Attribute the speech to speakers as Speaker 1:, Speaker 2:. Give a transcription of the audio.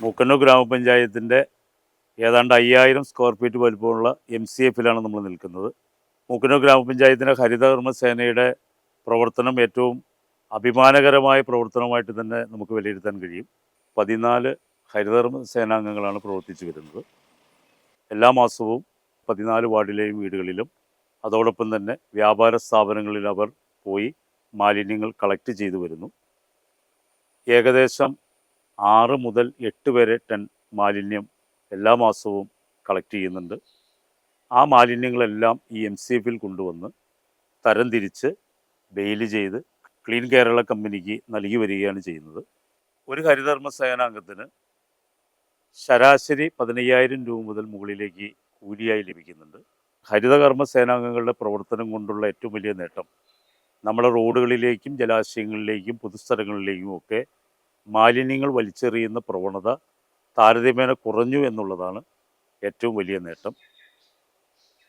Speaker 1: മൂക്കന്നൂർ ഗ്രാമപഞ്ചായത്തിൻ്റെ ഏതാണ്ട് 5000 square feet വലുപ്പമുള്ള MCFിലാണ് നമ്മൾ നിൽക്കുന്നത്. മൂക്കന്നൂർ ഗ്രാമപഞ്ചായത്തിൻ്റെ ഹരിതകർമ്മസേനയുടെ പ്രവർത്തനം ഏറ്റവും അഭിമാനകരമായ പ്രവർത്തനമായിട്ട് തന്നെ നമുക്ക് വിലയിരുത്താൻ കഴിയും. 14 ഹരിതകർമ്മസേനാംഗങ്ങളാണ് പ്രവർത്തിച്ചു വരുന്നത്. എല്ലാ മാസവും 14 വാർഡിലെയും വീടുകളിലും അതോടൊപ്പം തന്നെ വ്യാപാര സ്ഥാപനങ്ങളിൽ അവർ പോയി മാലിന്യങ്ങൾ കളക്ട് ചെയ്തു വരുന്നു. ഏകദേശം 6 മുതൽ 8 വരെ ടൺ മാലിന്യം എല്ലാ മാസവും കളക്ട് ചെയ്യുന്നുണ്ട്. ആ മാലിന്യങ്ങളെല്ലാം ഈ MCFിൽ കൊണ്ടുവന്ന് തരംതിരിച്ച് ബെയിൽ ചെയ്ത് ക്ലീൻ കേരള കമ്പനിക്ക് നൽകി വരികയാണ് ചെയ്യുന്നത്. ഒരു ഹരിതകർമ്മ സേനാംഗത്തിന് ശരാശരി 15,000 രൂപ മുതൽ മുകളിലേക്ക് കൂലിയായി ലഭിക്കുന്നുണ്ട്. ഹരിതകർമ്മ സേനാംഗങ്ങളുടെ പ്രവർത്തനം കൊണ്ടുള്ള ഏറ്റവും വലിയ നേട്ടം നമ്മുടെ റോഡുകളിലേക്കും ജലാശയങ്ങളിലേക്കും പൊതുസ്ഥലങ്ങളിലേക്കും ഒക്കെ മാലിന്യങ്ങൾ വലിച്ചെറിയുന്ന പ്രവണത താരതമ്യേന കുറഞ്ഞു എന്നുള്ളതാണ് ഏറ്റവും വലിയ നേട്ടം.